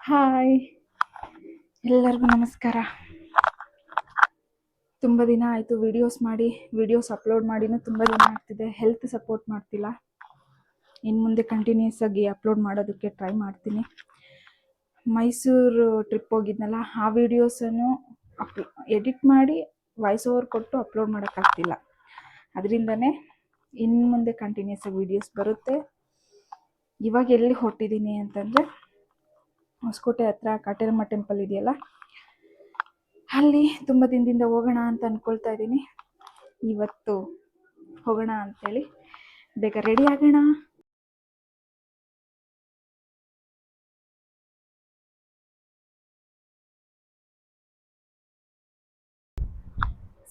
Hi, ಎಲ್ಲರಿಗೂ ನಮಸ್ಕಾರ. ತುಂಬ ದಿನ ಆಯಿತು ವಿಡಿಯೋಸ್ ಅಪ್ಲೋಡ್ ಮಾಡಿನೂ ತುಂಬ ದಿನ ಆಗ್ತಿದೆ. ಹೆಲ್ತ್ ಸಪೋರ್ಟ್ ಮಾಡ್ತಿಲ್ಲ. ಇನ್ನು ಮುಂದೆ ಕಂಟಿನ್ಯೂಸ್ ಆಗಿ ಅಪ್ಲೋಡ್ ಮಾಡೋದಕ್ಕೆ ಟ್ರೈ ಮಾಡ್ತೀನಿ. ಮೈಸೂರು ಟ್ರಿಪ್ ಹೋಗಿದ್ನಲ್ಲ, ಆ ವಿಡಿಯೋಸನ್ನು ಎಡಿಟ್ ಮಾಡಿ ವಾಯ್ಸ್ ಓವರ್ ಕೊಟ್ಟು ಅಪ್ಲೋಡ್ ಮಾಡೋಕ್ಕಾಗ್ತಿಲ್ಲ. ಅದರಿಂದನೇ ಇನ್ನು ಮುಂದೆ ಕಂಟಿನ್ಯೂಸ್ ಆಗಿ ವಿಡಿಯೋಸ್ ಬರುತ್ತೆ. ಇವಾಗ ಎಲ್ಲಿ ಹೊರಟಿದ್ದೀನಿ ಅಂತಂದರೆ, ಹೊಸಕೋಟೆ ಹತ್ರ ಕಾಟೇರಮ್ಮ ಟೆಂಪಲ್ ಇದೆಯಲ್ಲ, ಅಲ್ಲಿ ತುಂಬ ದಿನದಿಂದ ಹೋಗೋಣ ಅಂತ ಅಂದ್ಕೊಳ್ತಾ ಇದ್ದೀನಿ. ಇವತ್ತು ಹೋಗೋಣ ಅಂತೇಳಿ ಬೇಗ ರೆಡಿ ಆಗೋಣ.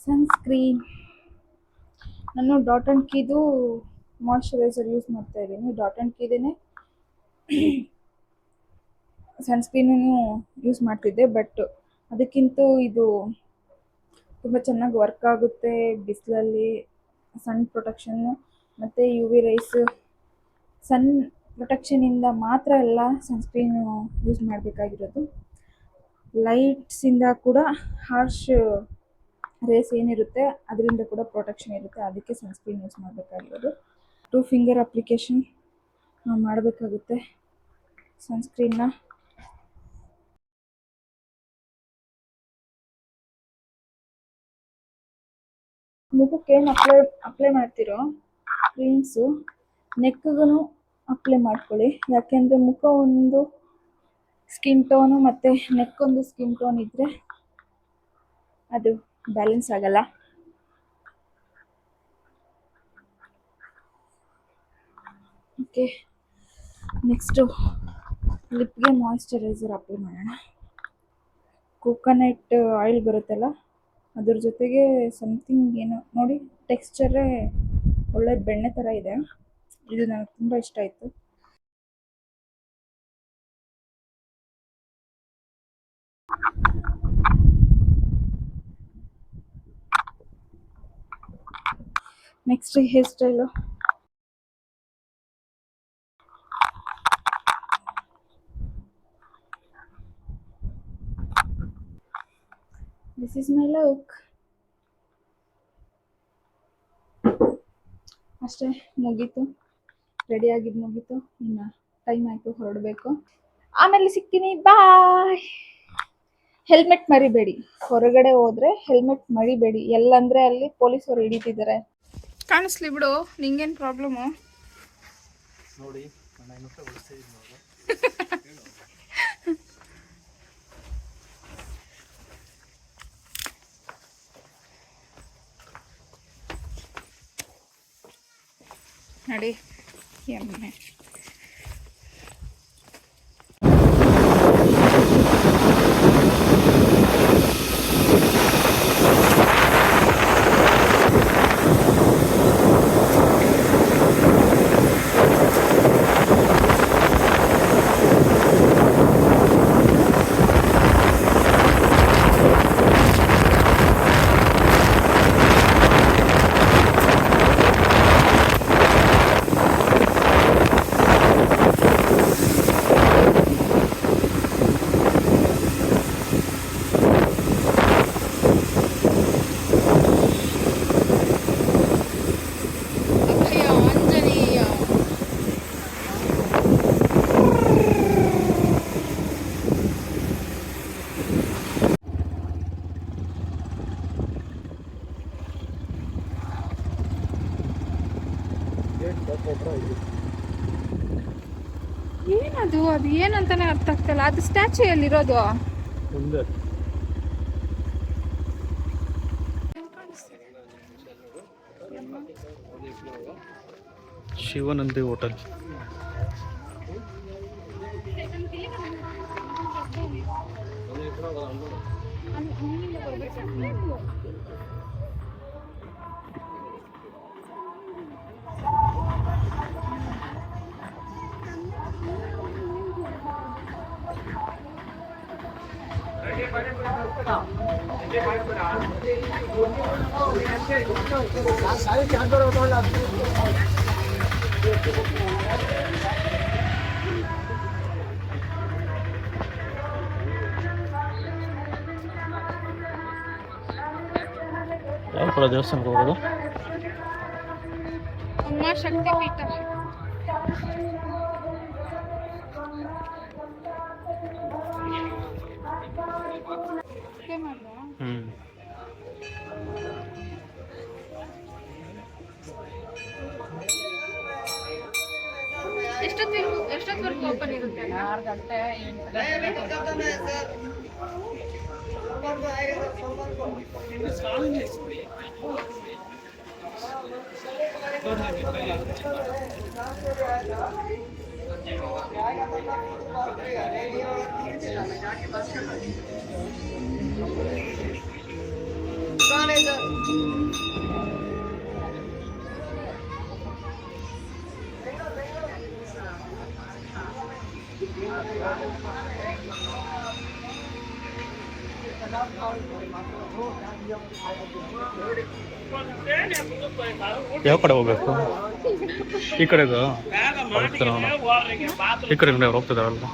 ಸನ್ಸ್ಕ್ರೀನ್, ನಾನು ಡಾಟ್ ಆ್ಯಂಡ್ ಕೀದು ಮಾಯ್ಶ್ಚರೈಸರ್ ಯೂಸ್ ಮಾಡ್ತಾ ಇದ್ದೀನಿ. ಡಾಟ್ ಆ್ಯಂಡ್ ಕೀದೇನೆ ಸನ್ಸ್ಕ್ರೀನೂ ಯೂಸ್ ಮಾಡ್ತಿದ್ದೆ, ಬಟ್ ಅದಕ್ಕಿಂತ ಇದು ತುಂಬ ಚೆನ್ನಾಗಿ ವರ್ಕ್ ಆಗುತ್ತೆ. ಬಿಸಿಲಲ್ಲಿ ಸನ್ ಪ್ರೊಟೆಕ್ಷನ್ನು ಮತ್ತು ಯು ವಿ ರೈಸ್, ಸನ್ ಪ್ರೊಟೆಕ್ಷನಿಂದ ಮಾತ್ರ ಎಲ್ಲ ಸನ್ಸ್ಕ್ರೀನು ಯೂಸ್ ಮಾಡಬೇಕಾಗಿರೋದು. ಲೈಟ್ಸಿಂದ ಕೂಡ ಹಾರ್ಶ್ ರೇಸ್ ಏನಿರುತ್ತೆ ಅದರಿಂದ ಕೂಡ ಪ್ರೊಟೆಕ್ಷನ್ ಇರುತ್ತೆ. ಅದಕ್ಕೆ ಸನ್ಸ್ಕ್ರೀನ್ ಯೂಸ್ ಮಾಡಬೇಕಾಗಿರೋದು. 2 ಫಿಂಗರ್ ಅಪ್ಲಿಕೇಶನ್ ನಾವು ಮಾಡಬೇಕಾಗುತ್ತೆ ಸನ್ಸ್ಕ್ರೀನ್ನ. ಮುಖಕ್ಕೆ ಏನು ಅಪ್ಲೈ ಮಾಡ್ತಿರೋ ಕ್ರೀಮ್ಸು ನೆಕ್ಗೂ ಅಪ್ಲೈ ಮಾಡ್ಕೊಳ್ಳಿ. ಯಾಕೆಂದರೆ ಮುಖ ಒಂದು ಸ್ಕಿನ್ ಟೋನು ಮತ್ತು ನೆಕ್ಕೊಂದು ಸ್ಕಿನ್ ಟೋನ್ ಇದ್ದರೆ ಅದು ಬ್ಯಾಲೆನ್ಸ್ ಆಗಲ್ಲ. ಓಕೆ, ನೆಕ್ಸ್ಟು ಲಿಪ್ಗೆ ಮಾಯ್ಶ್ಚರೈಸರ್ ಅಪ್ಲೈ ಮಾಡೋಣ. ಕೋಕೋನಟ್ ಆಯಿಲ್ ಬರುತ್ತಲ್ಲ, ಅದ್ರ ಜೊತೆಗೆ ಸಮಥಿಂಗ್ ಏನೋ ನೋಡಿ, ಟೆಕ್ಸ್ಚರೇ ಒಳ್ಳೆ ಬೆಣ್ಣೆ ಥರ ಇದೆ. ಇದು ನನಗೆ ತುಂಬ ಇಷ್ಟ ಆಯಿತು. Next hair style, this is my look. ಅಷ್ಟೇ, ಮುಗೀತು, ರೆಡಿಯಾಗಿದ್ದು ಮುಗೀತು. ಇನ್ನು ಟೈಮ್ ಆಯಿತು, ಹೊರಡಬೇಕು. ಆಮೇಲೆ ಸಿಗ್ತೀನಿ, ಬಾಯ್. ಹೆಲ್ಮೆಟ್ ಮರಿಬೇಡಿ, ಹೊರಗಡೆ ಹೋದರೆ ಹೆಲ್ಮೆಟ್ ಮರಿಬೇಡಿ. ಎಲ್ಲಂದರೆ ಅಲ್ಲಿ ಪೊಲೀಸರು ಹಿಡಿತಿದ್ದಾರೆ. ಕಾಣಿಸ್ಲಿ ಬಿಡು, ನಿಂಗೇನು ಪ್ರಾಬ್ಲಮ್ಮು? ನೋಡಿ, ನಡಿ ಎಮ್ಮೆ. ಏನದು? ಅದು ಏನಂತಾನೆ ಅರ್ಥ ಆಗ್ತಿಲ್ಲ. ಅದು ಸ್ಟ್ಯಾಚು ಎಲ್ಲಿರೋದು? ಶಿವನಂದಿ ಹೋಟೆಲ್. ಮಾಡ್ಕೊಳ್ಳೋ ದೇವಸ್ಥಾನಕ್ಕೆ ಹೋಗೋದು. ಉಮಾ ಶಕ್ತಿ ಪೀಠ. ಎಷ್ಟೊತ್ತವರೆಗೂ ಓಪನ್ ಇರುತ್ತೆ? 6 ಗಂಟೆ. ಯಾವ ಕಡೆ ಹೋಗ್ಬೇಕು? ಈ ಕಡೆಗ ಈ ಕಡೆ ಹೋಗ್ತಿದಾರಲ್ಲ.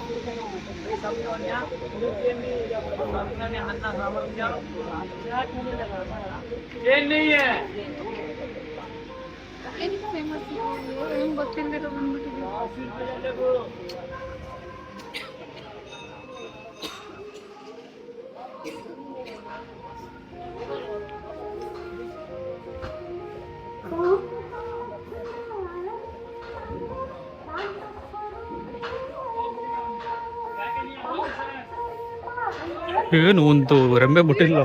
ಏನು ಒಂದು ರೆಂಬೆ ಮುಟ್ಟಿಲ್ಲ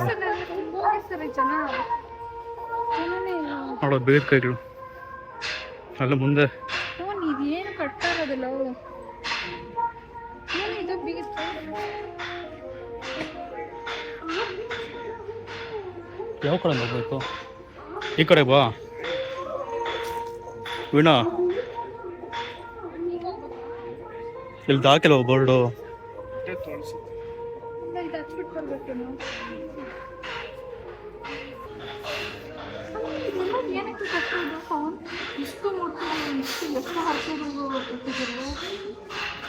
ನೋಡೋ ಬೇರೆ ಕೈಗಳು ಅಲ್ಲ ಮುಂದೆ. ಇದೇನು ಕಟ್ತಾ ಇರೋದಿಲ್ಲ. ಇದು ಯಾವ ಕಡೆ ಹೋಗ್ಬೇಕು? ಈ ಕಡೆ ಬಾ ವೀಣಾ. ಇಲ್ಲಿ ಹಾಕಿಲ್ಲ ಬೋರ್ಡು.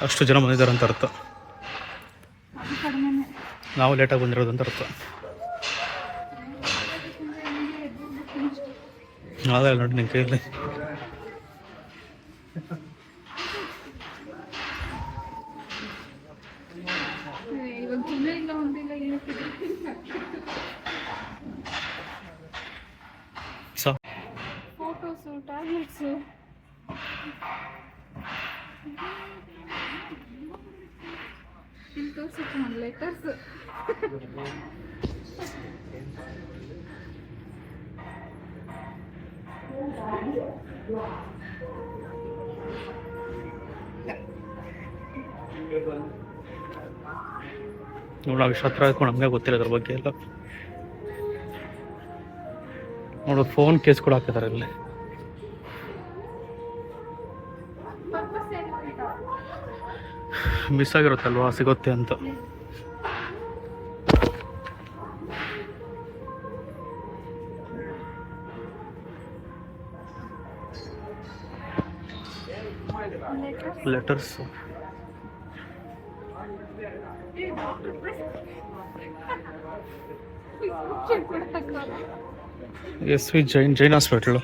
ಅಷ್ಟು ಜನ ಬಂದಿದ್ದಾರೆ ಅಂತ ಅರ್ಥ. ನಾವು ಲೇಟಾಗಿ ಬಂದಿರೋದು ಅಂತ ಅರ್ಥ. ಅದೇ ನೋಡಿ ನಿನ್ನ ಕೈಯಲ್ಲಿ ಫೋಟೋಸು, ಟ್ಯಾಬ್ಲೆಟ್ಸು, ಇಲ್ಲಿ ತೋರಿಸಿತ್ತು ನನ್ನ ಲೆಟರ್ಸ್. ನಾವು ಇಷ್ಟು ಹತ್ರ ಆಯ್ಕೊಂಡು ನಮಗೆ ಗೊತ್ತಿಲ್ಲ ಅದ್ರ ಬಗ್ಗೆ ಎಲ್ಲ. ನೋಡು ಫೋನ್ ಕೇಸ್ ಕೂಡ ಹಾಕಿದ್ದಾರೆ ಇಲ್ಲಿ. ಮಿಸ್ ಆಗಿರುತ್ತಲ್ವಾ, ಸಿಗುತ್ತೆ ಅಂತ. Letters SV Jain hospital.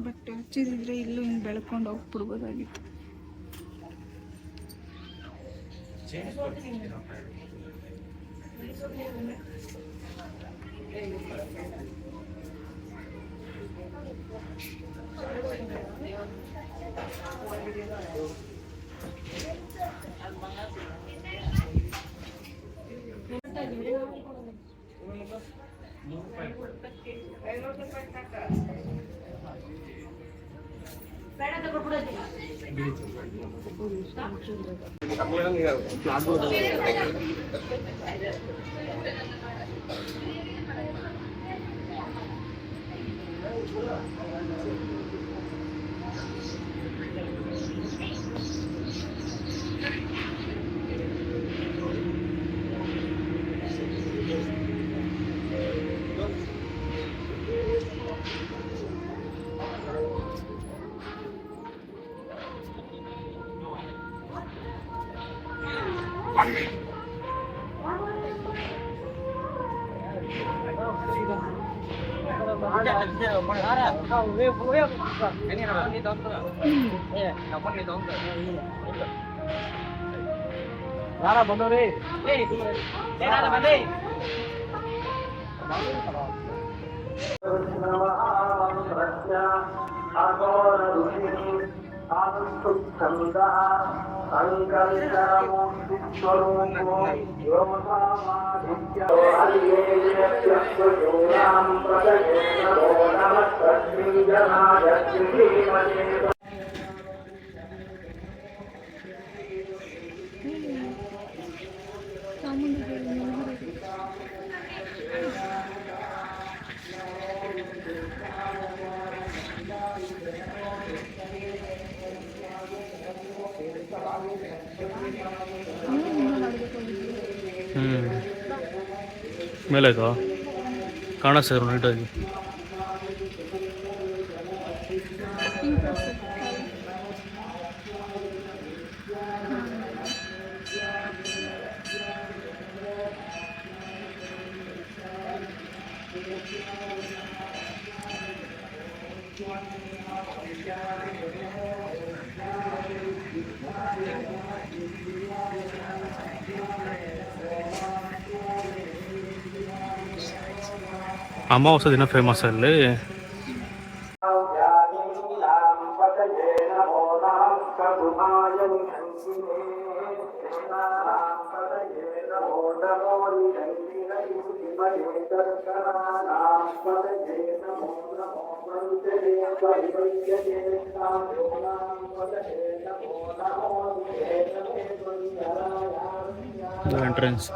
But ಹಚ್ಚಿದ್ರೆ ಇಲ್ಲೂ ಹಿಂಗೆ ಬೆಳ್ಕೊಂಡು ಹೋಗ್ಬಿಡ್ಬೋದಾಗಿತ್ತು. ಮೇಲೆ ಆಯ್ತಾ ಕಾಣಿಸ್ತಿದ್ರು ನೀಟಾಗಿ. ಅಮಾವಾಸ್ಯೆ ದಿನ ಫೇಮಸ್ ಅಲ್ಲಿ. ಎಂಟ್ರೆನ್ಸ್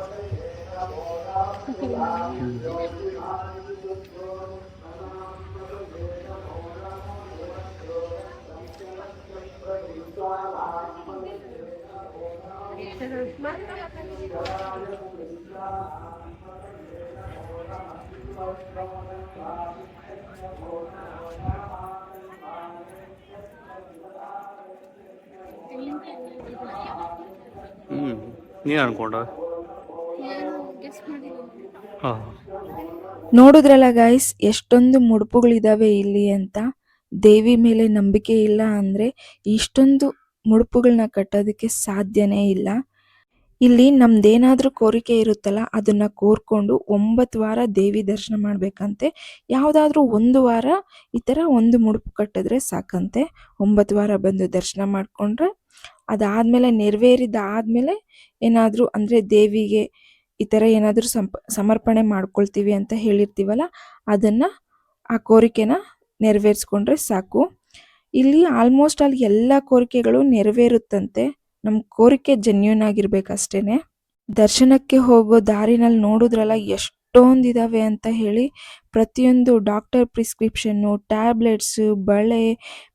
ನೀನು ಅನ್ಕೊಂಡ. ಹಾಂ, ನೋಡಿದ್ರಲ್ಲ ಗೈಸ್ ಎಷ್ಟೊಂದು ಮುಡುಪುಗಳಿದಾವೆ ಇಲ್ಲಿ ಅಂತ. ದೇವಿ ಮೇಲೆ ನಂಬಿಕೆ ಇಲ್ಲ ಅಂದ್ರೆ ಇಷ್ಟೊಂದು ಮುಡುಪುಗಳನ್ನ ಕಟ್ಟೋದಕ್ಕೆ ಸಾಧ್ಯನೇ ಇಲ್ಲ. ಇಲ್ಲಿ ನಮ್ದೇನಾದ್ರೂ ಕೋರಿಕೆ ಇರುತ್ತಲ್ಲ ಅದನ್ನ ಕೋರ್ಕೊಂಡು 9 ವಾರ ದೇವಿ ದರ್ಶನ ಮಾಡ್ಬೇಕಂತೆ. ಯಾವ್ದಾದ್ರೂ 1 ವಾರ ಈ ತರ ಒಂದು ಮುಡುಪು ಕಟ್ಟಿದ್ರೆ ಸಾಕಂತೆ. 9 ವಾರ ಬಂದು ದರ್ಶನ ಮಾಡ್ಕೊಂಡ್ರೆ ಅದಾದ್ಮೇಲೆ ನೆರವೇರಿದಾದ್ಮೇಲೆ ಏನಾದ್ರೂ ಅಂದ್ರೆ ದೇವಿಗೆ ಈ ತರ ಏನಾದ್ರೂ ಸಮರ್ಪಣೆ ಮಾಡ್ಕೊಳ್ತೀವಿ ಅಂತ ಹೇಳಿರ್ತೀವಲ್ಲ ಅದನ್ನ ಆ ಕೋರಿಕೆನ ನೆರವೇರಿಸ್ಕೊಂಡ್ರೆ ಸಾಕು. ಇಲ್ಲಿ ಆಲ್ಮೋಸ್ಟ್ ಅಲ್ಲಿ ಎಲ್ಲಾ ಕೋರಿಕೆಗಳು ನೆರವೇರುತ್ತಂತೆ. ನಮ್ ಕೋರಿಕೆ ಜೆನ್ಯೂನ್ ಆಗಿರ್ಬೇಕಷ್ಟೇನೆ. ದರ್ಶನಕ್ಕೆ ಹೋಗೋ ದಾರಿನಲ್ಲಿ ನೋಡಿದ್ರಲ್ಲ ಎಷ್ಟೊಂದಿದಾವೆ ಅಂತ ಹೇಳಿ. ಪ್ರತಿಯೊಂದು ಡಾಕ್ಟರ್ ಪ್ರಿಸ್ಕ್ರಿಪ್ಷನ್ನು, ಟ್ಯಾಬ್ಲೆಟ್ಸ್, ಬಳೆ,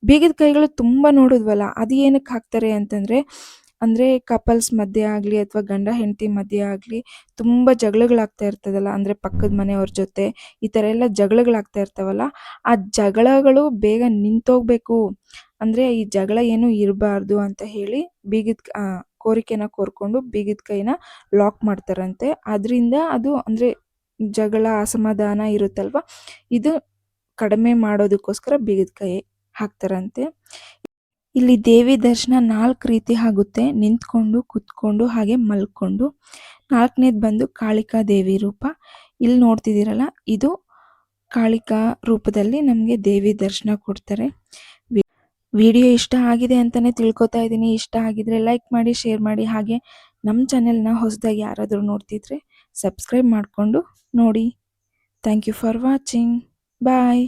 ಬೀಗದ ಕೈಗಳು ತುಂಬಾ ನೋಡಿದ್ವಲ್ಲ. ಅದು ಏನಕ್ಕೆ ಹಾಕ್ತಾರೆ ಅಂತಂದ್ರೆ ಅಂದ್ರೆ ಕಪಲ್ಸ್ ಮಧ್ಯೆ ಆಗ್ಲಿ ಅಥವಾ ಗಂಡ ಹೆಂಡತಿ ಮಧ್ಯೆ ಆಗ್ಲಿ ತುಂಬಾ ಜಗಳಗಳಾಗ್ತಾ ಇರ್ತದಲ್ಲ, ಅಂದ್ರೆ ಪಕ್ಕದ ಮನೆಯವ್ರ ಜೊತೆ ಈ ತರ ಎಲ್ಲ ಜಗಳಗಳಾಗ್ತಾ ಇರ್ತಾವಲ್ಲ, ಆ ಜಗಳಗಳು ಬೇಗ ನಿಂತೋಗ್ಬೇಕು ಅಂದ್ರೆ ಈ ಜಗಳ ಏನು ಇರಬಾರ್ದು ಅಂತ ಹೇಳಿ ಕೋರಿಕೆನ ಕೋರ್ಕೊಂಡು ಬೀಗದ ಕೈನ ಲಾಕ್ ಮಾಡ್ತಾರಂತೆ. ಅದರಿಂದ ಅದು ಅಂದ್ರೆ ಜಗಳ ಅಸಮಾಧಾನ ಇರುತ್ತಲ್ವಾ, ಇದು ಕಡಿಮೆ ಮಾಡೋದಕ್ಕೋಸ್ಕರ ಬೀಗದ ಕೈ ಹಾಕ್ತಾರಂತೆ. ಇಲ್ಲಿ ದೇವಿ ದರ್ಶನ 4 ರೀತಿ ಆಗುತ್ತೆ. ನಿಂತ್ಕೊಂಡು, ಕುತ್ಕೊಂಡು, ಹಾಗೆ ಮಲ್ಕೊಂಡು. 4ನೇದು ಬಂದು ಕಾಳಿಕಾ ದೇವಿ ರೂಪ. ಇಲ್ಲಿ ನೋಡ್ತಿದ್ದೀರಲ್ಲ ಇದು ಕಾಳಿಕಾ ರೂಪದಲ್ಲಿ ನಮಗೆ ದೇವಿ ದರ್ಶನ ಕೊಡ್ತಾರೆ. ವಿಡಿಯೋ ಇಷ್ಟ ಆಗಿದೆ ಅಂತಾನೆ ತಿಳ್ಕೊತಾ ಇದ್ದೀನಿ. ಇಷ್ಟ ಆಗಿದ್ರೆ ಲೈಕ್ ಮಾಡಿ, ಶೇರ್ ಮಾಡಿ, ಹಾಗೆ ನಮ್ಮ ಚಾನೆಲ್ನ ಹೊಸದಾಗಿ ಯಾರಾದರೂ ನೋಡ್ತಿದ್ರೆ ಸಬ್ಸ್ಕ್ರೈಬ್ ಮಾಡಿಕೊಂಡು ನೋಡಿ. Thank you for watching. Bye.